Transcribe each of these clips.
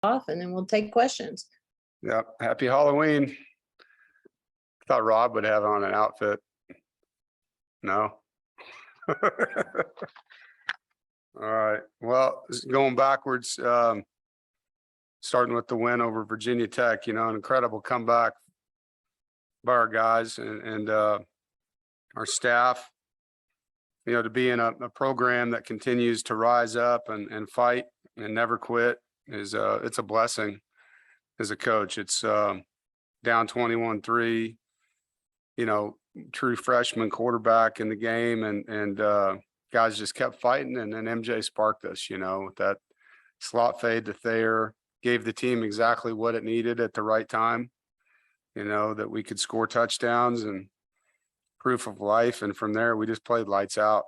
off and then we'll take questions. Yep. Happy Halloween. Thought Rob would have on an outfit. No. All right. Well, going backwards, starting with the win over Virginia Tech, an incredible comeback by our guys and our staff, to be in a program that continues to rise up and fight and never quit is it's a blessing as a coach. It's down 21-3, true freshman quarterback in the game and guys just kept fighting. And then MJ sparked us, with that slot fade to Thayer, gave the team exactly what it needed at the right time, that we could score touchdowns and proof of life. And from there, we just played lights out.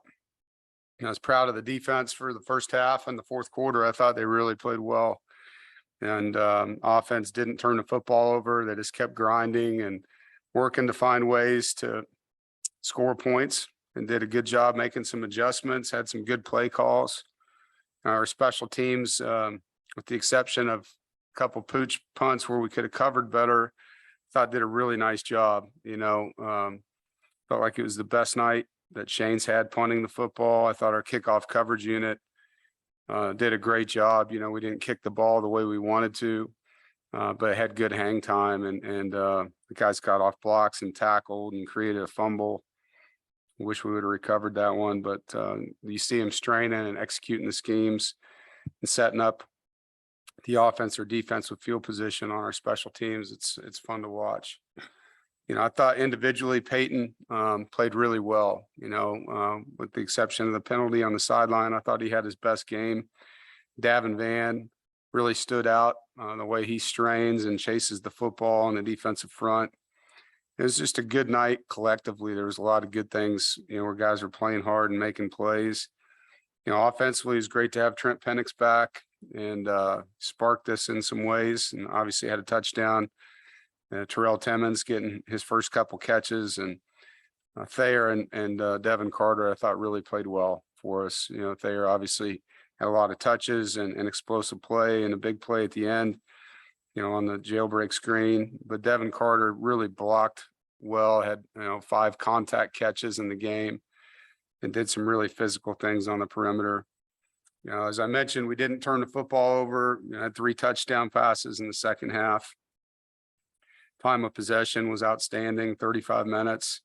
I was proud of the defense for the first half and the fourth quarter. I thought they really played well. And offense didn't turn the football over. They just kept grinding and working to find ways to score points and did a good job making some adjustments, had some good play calls. Our special teams, with the exception of a couple pooch punts where we could have covered better, thought did a really nice job. Felt like it was the best night that Shane's had punting the football. I thought our kickoff coverage unit did a great job. We didn't kick the ball the way we wanted to, but had good hang time and the guys got off blocks and tackled and created a fumble. Wish we would have recovered that one, but you see him straining and executing the schemes and setting up the offense or defense with field position on our special teams. It's fun to watch. I thought individually Peyton played really well, with the exception of the penalty on the sideline. I thought he had his best game. Davin Van really stood out the way he strains and chases the football on the defensive front. It was just a good night collectively. There was a lot of good things, where guys were playing hard and making plays. Offensively, it's great to have Trent Penix back and sparked this in some ways, and obviously had a touchdown. Terrell Timmons getting his first couple catches, and Thayer and Devin Carter, I thought really played well for us. Thayer obviously had a lot of touches and explosive play and a big play at the end, on the jailbreak screen. But Devin Carter really blocked well, had 5 contact catches in the game and did some really physical things on the perimeter. As I mentioned, we didn't turn the football over. Had 3 touchdown passes in the second half. Time of possession was outstanding, 35 minutes.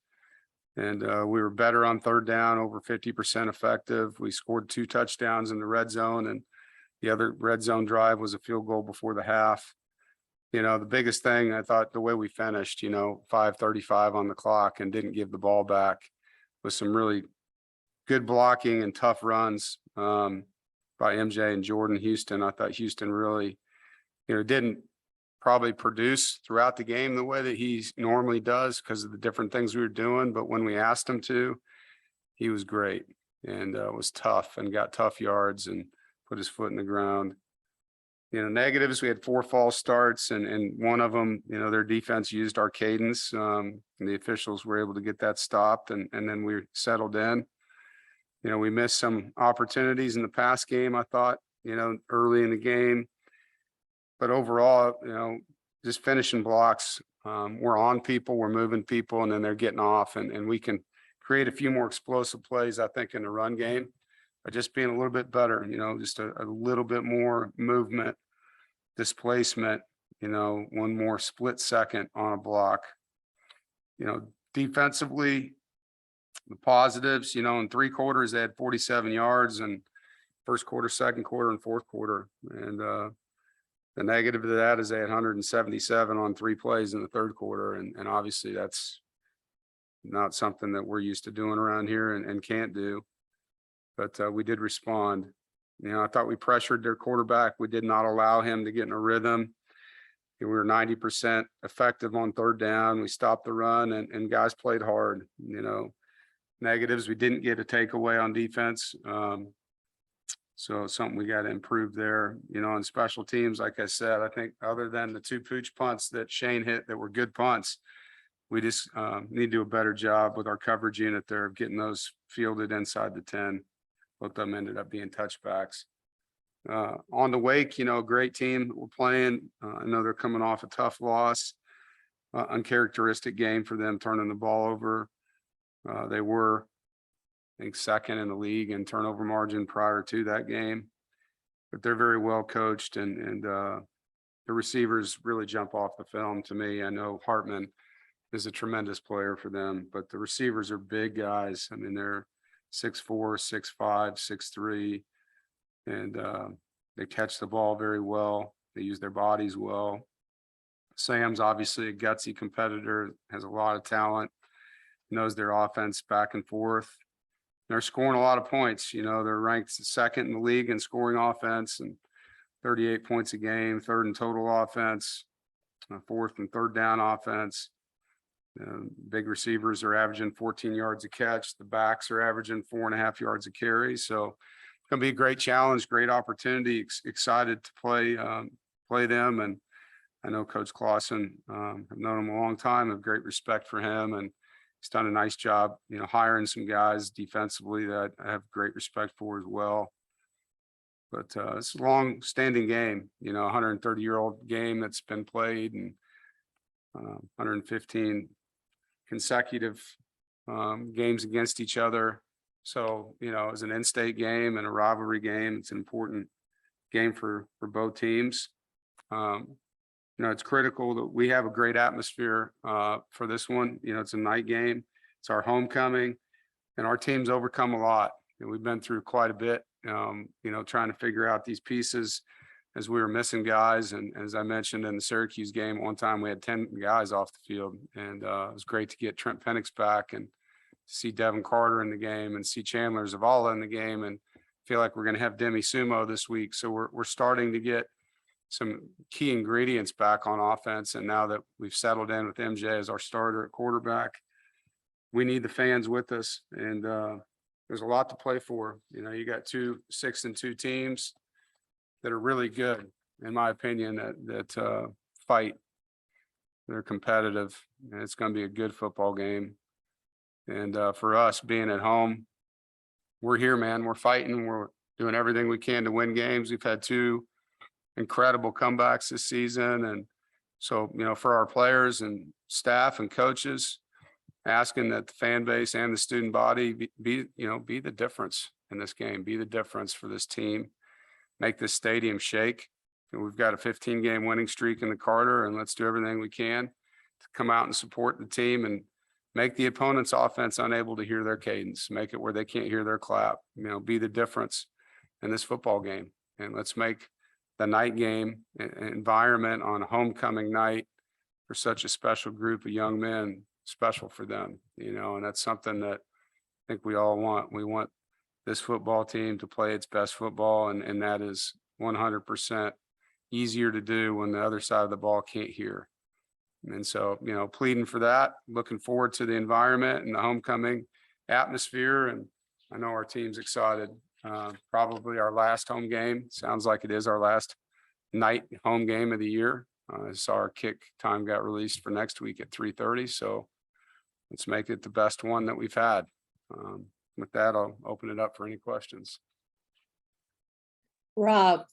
And we were better on third down, over 50% effective. We scored 2 touchdowns in the red zone, and the other red zone drive was a field goal before the half. The biggest thing, I thought the way we finished, 5:35 on the clock and didn't give the ball back, with some really good blocking and tough runs by MJ and Jordan Houston. I thought Houston really, didn't probably produce throughout the game the way that he normally does because of the different things we were doing. But when we asked him to, he was great and was tough and got tough yards and put his foot in the ground. Negatives, we had 4 false starts and one of them, their defense used our cadence. And the officials were able to get that stopped and then we settled in. We missed some opportunities in the pass game, I thought, early in the game. But overall, just finishing blocks, we're on people, we're moving people, and then they're getting off. And we can create a few more explosive plays, I think, in the run game by just being a little bit better, just a little bit more movement, displacement, one more split second on a block. Defensively, the positives, in 3 quarters, they had 47 yards, and first quarter, second quarter, and fourth quarter. And the negative to that is they had 177 on 3 plays in the third quarter. And obviously that's not something that we're used to doing around here and can't do. But we did respond. I thought we pressured their quarterback. We did not allow him to get in a rhythm. We were 90% effective on third down. We stopped the run and guys played hard. Negatives, we didn't get a takeaway on defense. So something we got to improve there. On special teams, like I said, I think other than the 2 pooch punts that Shane hit that were good punts, we just need to do a better job with our coverage unit there of getting those fielded inside the 10. Both of them ended up being touchbacks. On the Wake, great team we're playing. I know they're coming off a tough loss, uncharacteristic game for them, turning the ball over. They were, I think, second in the league in turnover margin prior to that game, but they're very well coached, and the receivers really jump off the film to me. I know Hartman is a tremendous player for them, but the receivers are big guys. I mean, they're 6'4", 6'5", 6'3", and they catch the ball very well. They use their bodies well. Sam's obviously a gutsy competitor, has a lot of talent, knows their offense back and forth. They're scoring a lot of points. They're ranked second in the league in scoring offense and 38 points a game, third in total offense, fourth and third down offense. Big receivers are averaging 14 yards a catch. The backs are averaging 4.5 yards a carry. So it's going to be a great challenge, great opportunity. Excited to play them. And I know Coach Clausen, I've known him a long time, have great respect for him, and he's done a nice job, hiring some guys defensively that I have great respect for as well. But it's a long-standing game, 130-year-old game that's been played, and 115 consecutive games against each other. So, as an in-state game and a rivalry game, it's an important game for both teams. It's critical that we have a great atmosphere for this one. It's a night game. It's our homecoming, and our team's overcome a lot. We've been through quite a bit, trying to figure out these pieces as we were missing guys. And as I mentioned in the Syracuse game, one time we had 10 guys off the field, and it was great to get Trent Penix back and see Devin Carter in the game and see Chandler Zavala in the game, and feel like we're going to have Demi Sumo this week. So we're starting to get some key ingredients back on offense. And now that we've settled in with MJ as our starter at quarterback, we need the fans with us. And there's a lot to play for. You got 2 6-2 teams that are really good, in my opinion, that fight. They're competitive, and it's going to be a good football game. And for us being at home, we're here, man. We're fighting. We're doing everything we can to win games. We've had 2 incredible comebacks this season. And so, for our players and staff and coaches, asking that the fan base and the student body be the difference in this game, be the difference for this team, make this stadium shake. We've got a 15-game winning streak in the Carter, and let's do everything we can to come out and support the team and make the opponent's offense unable to hear their cadence, make it where they can't hear their clap, be the difference in this football game. And let's make the night game environment on a homecoming night for such a special group of young men special for them, and that's something that I think we all want. We want this football team to play its best football, and that is 100% easier to do when the other side of the ball can't hear. And so, pleading for that, looking forward to the environment and the homecoming atmosphere. And I know our team's excited. Probably our last home game. Sounds like it is our last night home game of the year. I saw our kick time got released for next week at 3:30. So let's make it the best one that we've had. With that, I'll open it up for any questions. Rob,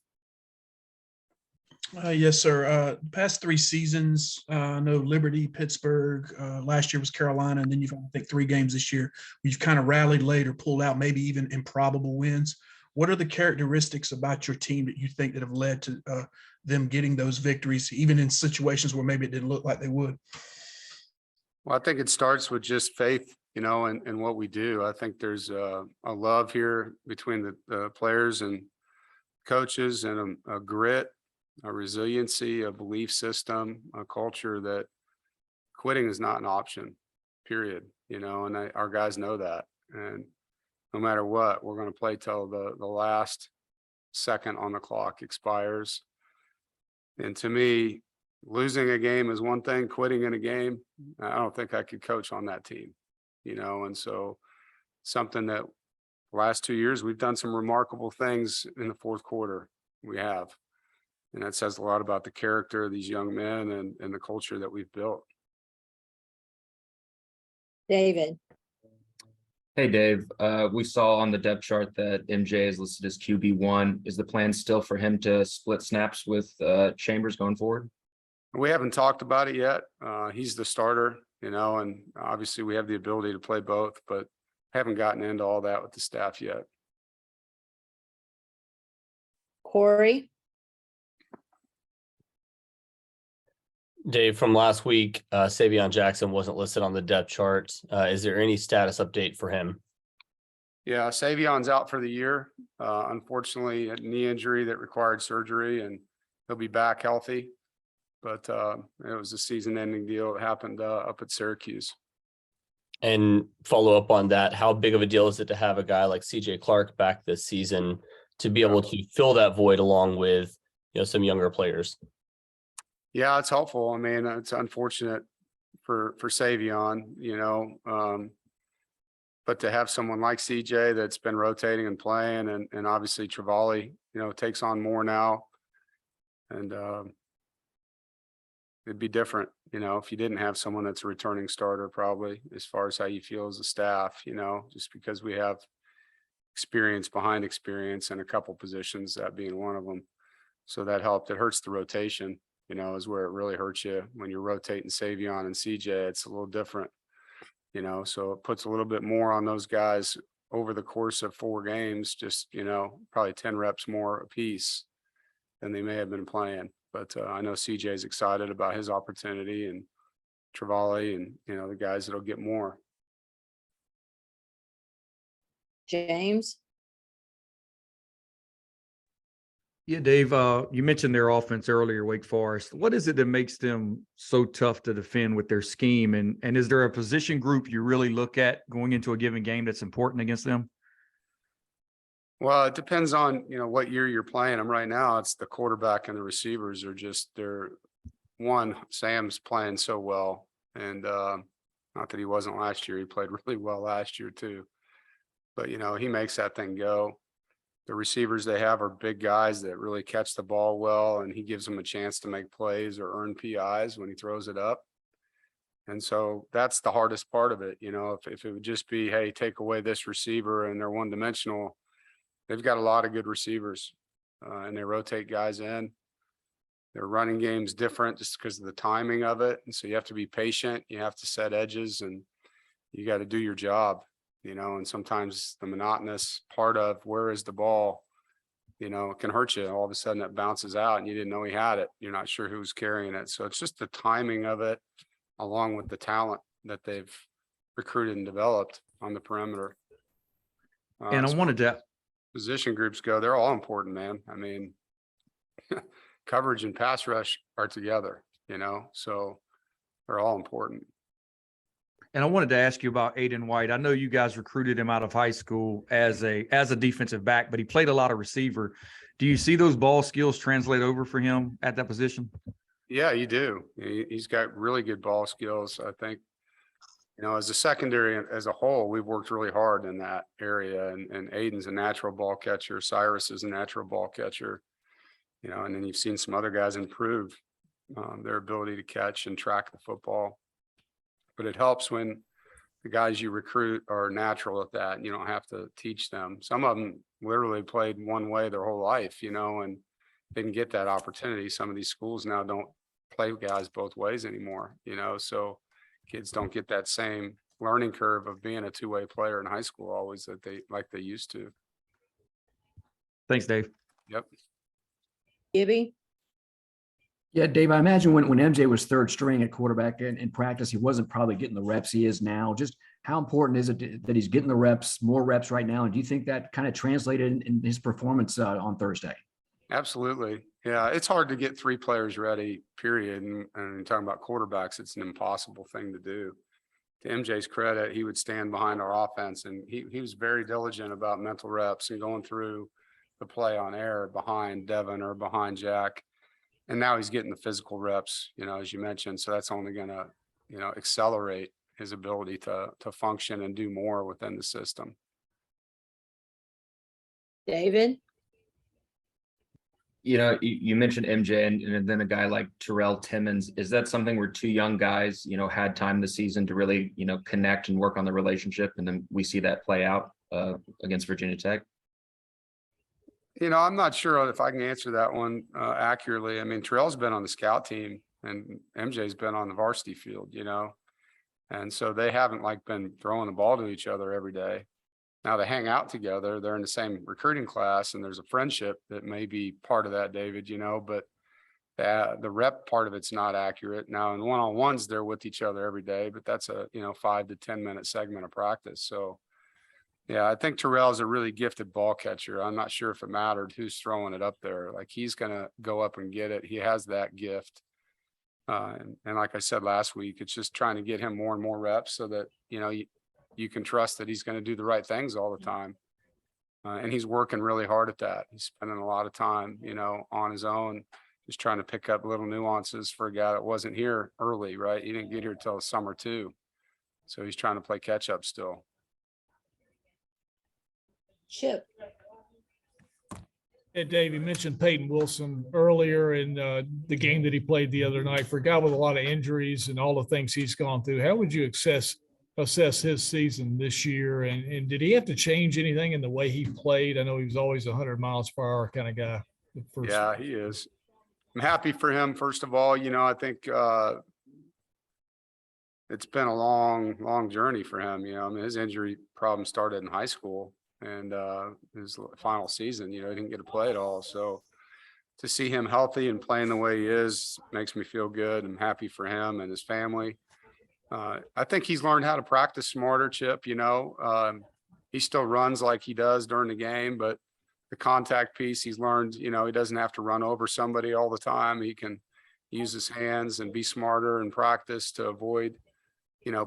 Yes, sir. The past 3 seasons, I know Liberty, Pittsburgh, last year was Carolina, and then you've, I think, 3 games this year. You've kind of rallied late or pulled out, maybe even improbable wins. What are the characteristics about your team that you think that have led to them getting those victories, even in situations where maybe it didn't look like they would? Well, I think it starts with just faith, in what we do. I think there's a love here between the players and coaches, and a grit, a resiliency, a belief system, a culture that quitting is not an option, period. And our guys know that. And no matter what, we're going to play till the last second on the clock expires. And to me, losing a game is one thing, quitting in a game, I don't think I could coach on that team, and so something that last 2 years, we've done some remarkable things in the fourth quarter. We have. And that says a lot about the character of these young men and the culture that we've built. David. Hey, Dave. We saw on the depth chart that MJ is listed as QB1. Is the plan still for him to split snaps with Chambers going forward? We haven't talked about it yet. He's the starter, and obviously we have the ability to play both, but haven't gotten into all that with the staff yet. Corey, Dave, from last week, Savion Jackson wasn't listed on the depth chart. Is there any status update for him? Yeah, Savion's out for the year. Unfortunately, a knee injury that required surgery, and he'll be back healthy. But it was a season-ending deal. It happened up at Syracuse. And follow up on that, how big of a deal is it to have a guy like CJ Clark back this season to be able to fill that void along with, some younger players? Yeah, it's helpful. I mean, it's unfortunate for Savion, but to have someone like CJ that's been rotating and playing, and obviously Travali, takes on more now, and it'd be different, if you didn't have someone that's a returning starter, probably, as far as how you feel as a staff, just because we have experience behind experience in a couple positions, that being one of them. So that helped. It hurts the rotation, is where it really hurts you when you're rotating Savion and CJ. It's a little different, so it puts a little bit more on those guys over the course of 4 games, just, probably 10 reps more apiece than they may have been playing. But I know CJ is excited about his opportunity, and Travali, and, the guys that'll get more. James, Yeah, Dave, you mentioned their offense earlier, Wake Forest. What is it that makes them so tough to defend with their scheme? And is there a position group you really look at going into a given game that's important against them? Well, it depends on, what year you're playing them. Right now, it's the quarterback and the receivers Sam's playing so well. And not that he wasn't last year. He played really well last year too. But, he makes that thing go. The receivers they have are big guys that really catch the ball well, and he gives them a chance to make plays or earn PIs when he throws it up. And so that's the hardest part of it. If it would just be, hey, take away this receiver and they're one-dimensional, they've got a lot of good receivers, and they rotate guys in. Their running game's different just because of the timing of it. And so you have to be patient. You have to set edges, and you got to do your job, and sometimes the monotonous part of where is the ball, can hurt you. All of a sudden it bounces out and you didn't know he had it. You're not sure who's carrying it. So it's just the timing of it, along with the talent that they've recruited and developed on the perimeter. And I wanted to Position groups go, they're all important, man. I mean, coverage and pass rush are together, so they're all important. And I wanted to ask you about Aiden White. I know you guys recruited him out of high school as a defensive back, but he played a lot of receiver. Do you see those ball skills translate over for him at that position? Yeah, you do. He's got really good ball skills. I think, as a secondary as a whole, we've worked really hard in that area. And Aiden's a natural ball catcher. Cyrus is a natural ball catcher. And then you've seen some other guys improve their ability to catch and track the football. But it helps when the guys you recruit are natural at that, and you don't have to teach them. Some of them literally played one way their whole life, and didn't get that opportunity. Some of these schools now don't play guys both ways anymore, so kids don't get that same learning curve of being a two-way player in high school always that they used to. Thanks, Dave. Yep. Gibby, Yeah, Dave, I imagine when MJ was third string at quarterback in practice, he wasn't probably getting the reps he is now. Just how important is it that he's getting the reps, more reps right now? And do you think that kind of translated in his performance on Thursday? Absolutely. Yeah, it's hard to get 3 players ready, period. And talking about quarterbacks, it's an impossible thing to do. To MJ's credit, he would stand behind our offense, and he was very diligent about mental reps and going through the play on air behind Devin or behind Jack. And now he's getting the physical reps, as you mentioned. So that's only going to, accelerate his ability to function and do more within the system. David, You mentioned MJ and then a guy like Terrell Timmons. Is that something where two young guys, had time this season to really, connect and work on the relationship, and then we see that play out against Virginia Tech? I'm not sure if I can answer that one accurately. I mean, Terrell's been on the scout team and MJ's been on the varsity field, and so they haven't been throwing the ball to each other every day. Now they hang out together, they're in the same recruiting class, and there's a friendship that may be part of that, David, but the rep part of it's not accurate. Now in one-on-ones, they're with each other every day, but that's a, 5 to 10 minute segment of practice. So yeah, I think Terrell's a really gifted ball catcher. I'm not sure if it mattered who's throwing it up there. He's going to go up and get it. He has that gift. And like I said last week, it's just trying to get him more and more reps so that, you can trust that he's going to do the right things all the time. And he's working really hard at that. He's spending a lot of time, on his own, just trying to pick up little nuances for a guy that wasn't here early, right? He didn't get here till the summer too. So he's trying to play catch up still. Chip, Hey, Dave, you mentioned Peyton Wilson earlier in the game that he played the other night. For a guy with a lot of injuries and all the things he's gone through, how would you assess his season this year? And did he have to change anything in the way he played? I know he was always 100 miles per hour kind of guy. Yeah, he is. I'm happy for him. First of all, I think it's been a long journey for him. His injury problem started in high school and his final season, he didn't get to play at all. So to see him healthy and playing the way he is makes me feel good. I'm happy for him and his family. I think he's learned how to practice smarter, Chip. He still runs like he does during the game, but the contact piece he's learned, he doesn't have to run over somebody all the time. He can use his hands and be smarter in practice to avoid,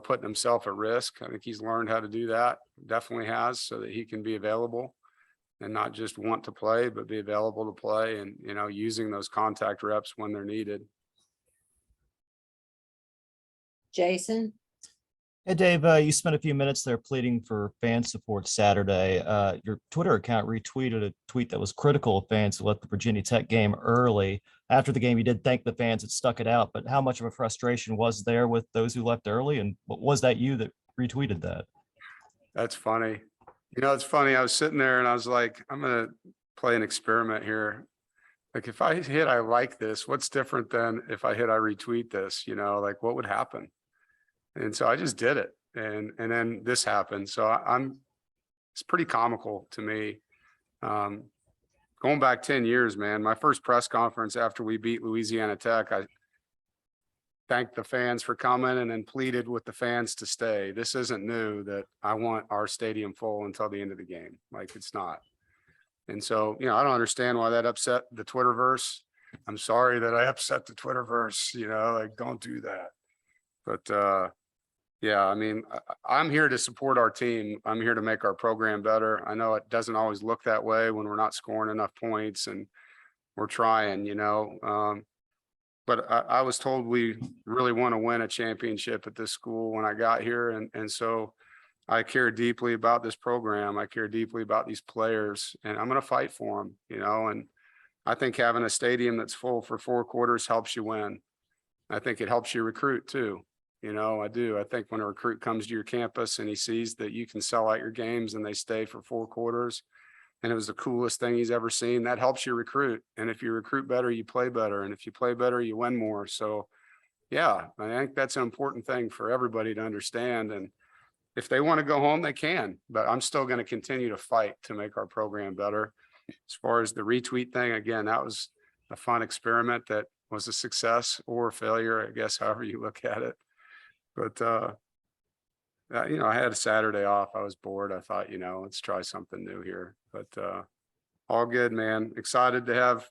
putting himself at risk. I think he's learned how to do that, definitely has, so that he can be available and not just want to play, but be available to play and, using those contact reps when they're needed. Jason, Hey, Dave, you spent a few minutes there pleading for fan support Saturday. Your Twitter account retweeted a tweet that was critical of fans who left the Virginia Tech game early. After the game, you did thank the fans that stuck it out, but how much of a frustration was there with those who left early? And was that you that retweeted that? That's funny. It's funny. I was sitting there and I was like, I'm going to play an experiment here. If I hit, I like this, what's different than if I hit, I retweet this, what would happen? And so I just did it. And then this happened. So it's pretty comical to me. Going back 10 years, man, my first press conference after we beat Louisiana Tech, I thanked the fans for coming and then pleaded with the fans to stay. This isn't new that I want our stadium full until the end of the game. It's not. And so, I don't understand why that upset the Twitterverse. I'm sorry that I upset the Twitterverse, don't do that. But, yeah, I'm here to support our team. I'm here to make our program better. I know it doesn't always look that way when we're not scoring enough points and we're trying, but I was told we really want to win a championship at this school when I got here. And so I care deeply about this program. I care deeply about these players, and I'm going to fight for them, and I think having a stadium that's full for 4 quarters helps you win. I think it helps you recruit too. I do. I think when a recruit comes to your campus and he sees that you can sell out your games and they stay for 4 quarters, and it was the coolest thing he's ever seen, that helps you recruit. And if you recruit better, you play better. And if you play better, you win more. So yeah, I think that's an important thing for everybody to understand. And if they want to go home, they can, but I'm still going to continue to fight to make our program better. As far as the retweet thing, again, that was a fun experiment that was a success or a failure, I guess, however you look at it. But, I had a Saturday off. I was bored. I thought, let's try something new here. But all good, man. Excited to have,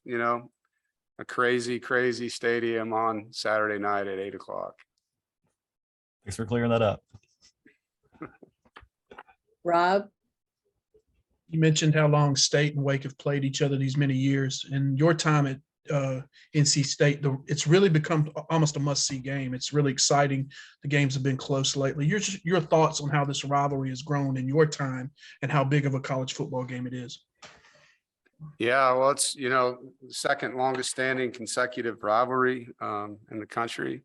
a crazy stadium on Saturday night at 8:00. Thanks for clearing that up. Rob, You mentioned how long State and Wake have played each other these many years. And your time at NC State, it's really become almost a must-see game. It's really exciting. The games have been close lately. Your thoughts on how this rivalry has grown in your time and how big of a college football game it is? Yeah, well, it's, the second longest standing consecutive rivalry in the country.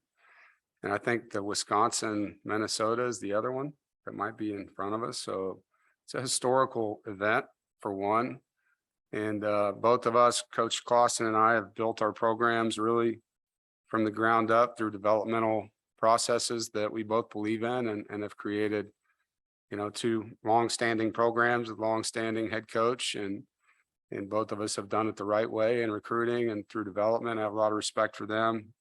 And I think the Wisconsin, Minnesota is the other one that might be in front of us. So it's a historical event for one. And both of us, Coach Clausen and I, have built our programs really from the ground up through developmental processes that we both believe in, and have created, two longstanding programs with longstanding head coach, and both of us have done it the right way in recruiting and through development. I have a lot of respect for them.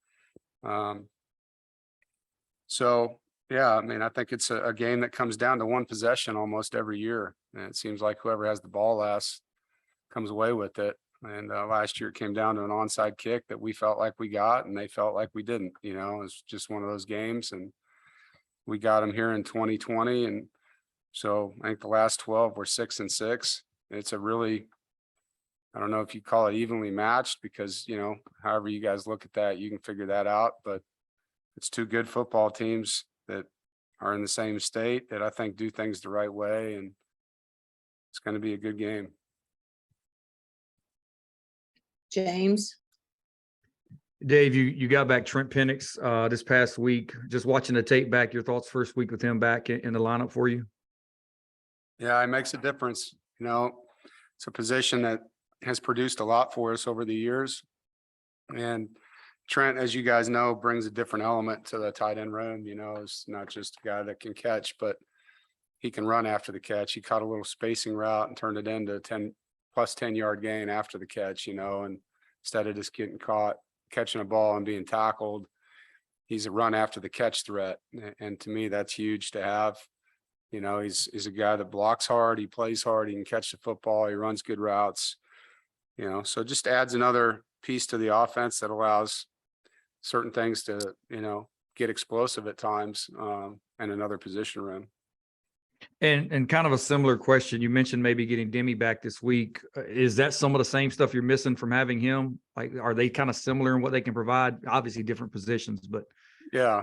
So yeah, I mean, I think it's a game that comes down to one possession almost every year. And it seems like whoever has the ball last comes away with it. And last year it came down to an onside kick that we felt like we got, and they felt like we didn't. It's just one of those games, and we got them here in 2020. And so I think the last 12 were 6-6. It's a really, I don't know if you call it evenly matched, because, however you guys look at that, you can figure that out. But it's two good football teams that are in the same state that I think do things the right way, and it's going to be a good game. James, Dave, you got back Trent Penix this past week. Just watching the tape back, your thoughts first week with him back in the lineup for you? Yeah, it makes a difference. It's a position that has produced a lot for us over the years. And Trent, as you guys know, brings a different element to the tight end room. It's not just a guy that can catch, but he can run after the catch. He caught a little spacing route and turned it into a 10-yard gain after the catch, and instead of just getting caught catching a ball and being tackled, he's a run after the catch threat. And to me, that's huge to have. He's a guy that blocks hard, he plays hard, he can catch the football, he runs good routes, so just adds another piece to the offense that allows certain things to, get explosive at times, and another position room. And kind of a similar question, you mentioned maybe getting Demi back this week. Is that some of the same stuff you're missing from having him? Like, are they kind of similar in what they can provide? Obviously different positions, but. Yeah,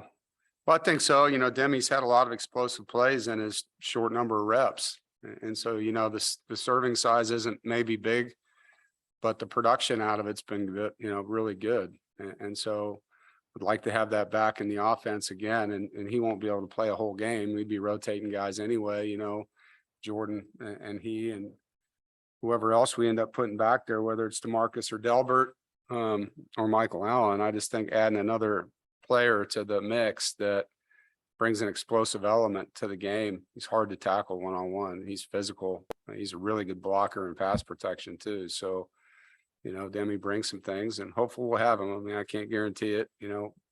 well, I think so. Demi's had a lot of explosive plays in his short number of reps. And so, the serving size isn't maybe big, but the production out of it's been good, really good. And so would like to have that back in the offense again. And he won't be able to play a whole game. We'd be rotating guys anyway, Jordan and he and whoever else we end up putting back there, whether it's DeMarcus or Delbert or Michael Allen. I just think adding another player to the mix that brings an explosive element to the game. He's hard to tackle one-on-one. He's physical. He's a really good blocker and pass protection too. So, Demi brings some things, and hopefully we'll have him. I mean, I can't guarantee it,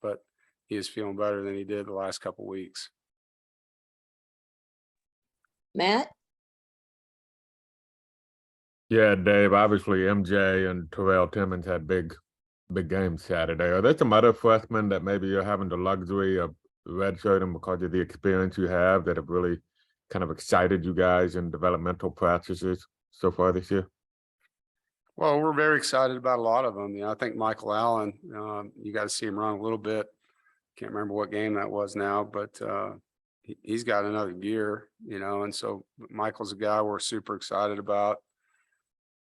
but he is feeling better than he did the last couple of weeks. Matt, Yeah, Dave, obviously MJ and Terrell Timmons had big games Saturday. Are there some other freshmen that maybe you're having the luxury of redshirting because of the experience you have that have really kind of excited you guys in developmental practices so far this year? Well, we're very excited about a lot of them. I think Michael Allen, you got to see him run a little bit. Can't remember what game that was now, but he's got another gear, and so Michael's a guy we're super excited about.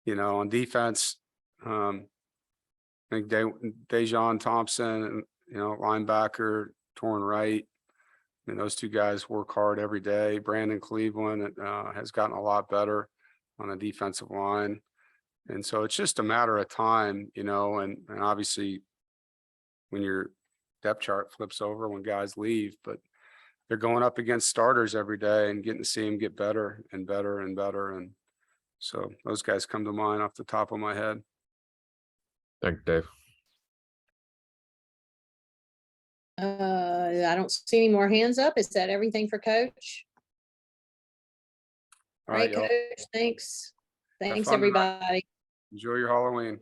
On defense, I think Dejon Thompson, linebacker, Doeren right. Those two guys work hard every day. Brandon Cleveland has gotten a lot better on the defensive line. And so it's just a matter of time, and obviously when your depth chart flips over, when guys leave, but they're going up against starters every day and getting to see them get better and better and better. And so those guys come to mind off the top of my head. Thanks, Dave. I don't see any more hands up. Is that everything for Coach? All Right, y'all. Coach. Thanks. Thanks, fun tonight. everybody. Enjoy your Halloween.